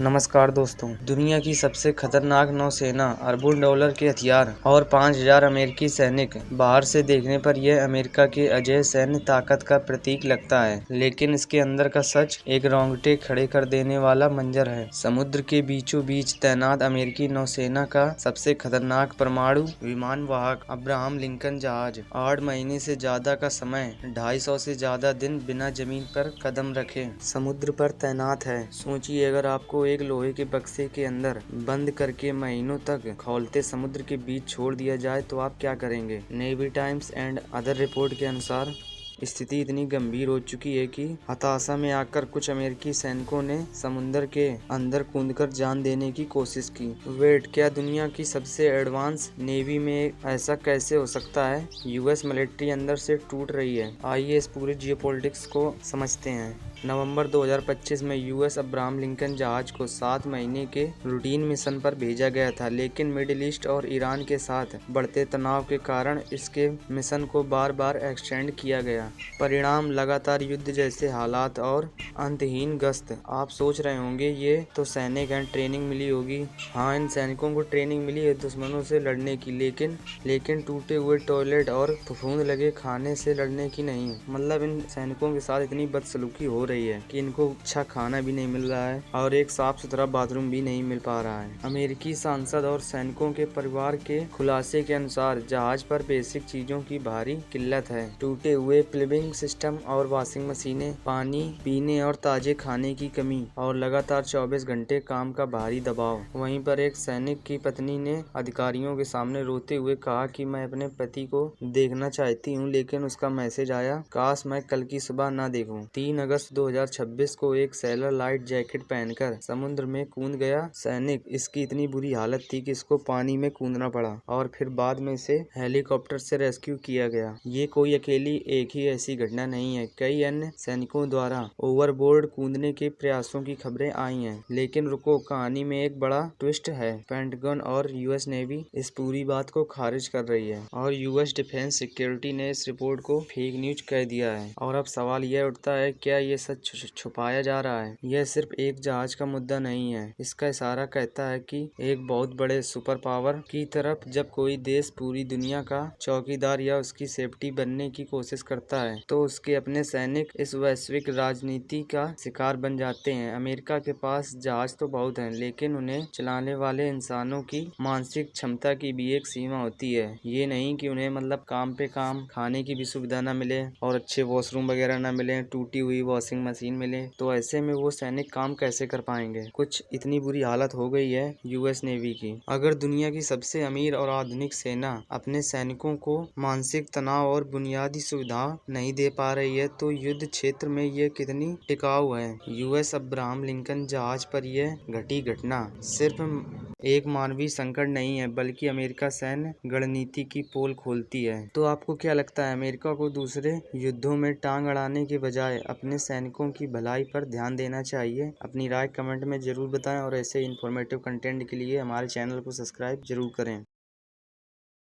नमस्कार दोस्तों, दुनिया की सबसे खतरनाक नौसेना, अरबों डॉलर के हथियार और 5000 अमेरिकी सैनिक। बाहर से देखने पर यह अमेरिका के अजेय सैन्य ताकत का प्रतीक लगता है, लेकिन इसके अंदर का सच एक रोंगटे खड़े कर देने वाला मंजर है। समुद्र के बीचों बीच तैनात अमेरिकी नौसेना का सबसे खतरनाक परमाणु विमान वाहक अब्राहम लिंकन जहाज 8 महीने से ज्यादा का समय 250 से ज्यादा दिन बिना जमीन पर कदम रखे समुद्र पर तैनात है। सोचिए, अगर आपको एक लोहे के बक्से के अंदर बंद करके महीनों तक खौलते समुद्र के बीच छोड़ दिया जाए तो आप क्या करेंगे? Navy times and other report के अनुसार स्थिति इतनी गंभीर हो चुकी है कि हताशा में आकर कुछ अमेरिकी सैनिकों ने समुद्र के अंदर कूदकर जान देने की कोशिश की। वेट, क्या दुनिया की सबसे एडवांस नेवी में ऐसा कैसे हो सकता है? यूएस मिलिट्री अंदर से टूट रही है। आइए इस पूरे जियोपॉलिटिक्स को समझते हैं। नवंबर 2025 में यूएस अब्राहम लिंकन जहाज को 7 महीने के रूटीन मिशन पर भेजा गया था, लेकिन मिडिल ईस्ट और ईरान के साथ बढ़ते तनाव के कारण इसके मिशन को बार बार एक्सटेंड किया गया। परिणाम लगातार युद्ध जैसे हालात और अंतहीन गश्त। आप सोच रहे होंगे, ये तो सैनिक हैं, ट्रेनिंग मिली होगी। हाँ, इन सैनिकों को ट्रेनिंग मिली है दुश्मनों से लड़ने की, लेकिन टूटे हुए टॉयलेट और फफूंद लगे खाने से लड़ने की नहीं। मतलब इन सैनिकों के साथ इतनी बदसलूकी हो रही है कि इनको अच्छा खाना भी नहीं मिल रहा है और एक साफ सुथरा बाथरूम भी नहीं मिल पा रहा है। अमेरिकी सांसद और सैनिकों के परिवार के खुलासे के अनुसार जहाज पर बेसिक चीजों की भारी किल्लत है। टूटे हुए प्लम्बिंग सिस्टम और वॉशिंग मशीनें, पानी पीने और ताजे खाने की कमी और लगातार 24 घंटे काम का भारी दबाव। वहीं पर एक सैनिक की पत्नी ने अधिकारियों के सामने रोते हुए कहा कि मैं अपने पति को देखना चाहती हूँ, लेकिन उसका मैसेज आया, काश मैं कल की सुबह न देखूं। 3 अगस्त 2026 को एक सैलर लाइट जैकेट पहनकर समुद्र में कूद गया सैनिक। इसकी इतनी बुरी हालत थी कि इसको पानी में कूदना पड़ा और फिर बाद में इसे हेलीकॉप्टर से रेस्क्यू किया गया। ये कोई अकेली एक ही ऐसी घटना नहीं है, कई अन्य सैनिकों द्वारा ओवरबोर्ड कूदने के प्रयासों की खबरें आई हैं। लेकिन रुको, कहानी में एक बड़ा ट्विस्ट है। पेंटागन और यूएस नेवी इस पूरी बात को खारिज कर रही है और यूएस डिफेंस सिक्योरिटी ने इस रिपोर्ट को फेक न्यूज कह दिया है। और अब सवाल यह उठता है, क्या ये सच छुपाया जा रहा है? यह सिर्फ एक जहाज का मुद्दा नहीं है, इसका इशारा कहता है कि एक बहुत बड़े सुपर पावर की तरफ जब कोई देश पूरी दुनिया का चौकीदार या उसकी सेफ्टी बनने की कोशिश करता है तो उसके अपने सैनिक इस वैश्विक राजनीति का शिकार बन जाते हैं। अमेरिका के पास जहाज तो बहुत हैं, लेकिन उन्हें चलाने वाले इंसानों की मानसिक क्षमता की भी एक सीमा होती है। ये नहीं कि उन्हें मतलब काम पे काम, खाने की भी सुविधा न मिले और अच्छे वॉशरूम वगैरह न मिले, टूटी हुई वॉशिंग मशीन मिले, तो ऐसे में वो सैनिक काम कैसे कर पाएंगे? कुछ इतनी बुरी हालत हो गई है यूएस नेवी की। अगर दुनिया की सबसे अमीर और आधुनिक सेना अपने सैनिकों को मानसिक तनाव और बुनियादी सुविधा नहीं दे पा रही है तो युद्ध क्षेत्र में ये कितनी टिकाऊ है? यूएस अब्राहम लिंकन जहाज पर यह घटी घटना सिर्फ एक मानवीय संकट नहीं है, बल्कि अमेरिका सैन्य रणनीति की पोल खोलती है। तो आपको क्या लगता है, अमेरिका को दूसरे युद्धों में टांग अड़ाने के बजाय अपने सैनिकों की भलाई पर ध्यान देना चाहिए? अपनी राय कमेंट में जरूर बताएं और ऐसे इन्फॉर्मेटिव कंटेंट के लिए हमारे चैनल को सब्सक्राइब जरूर करें।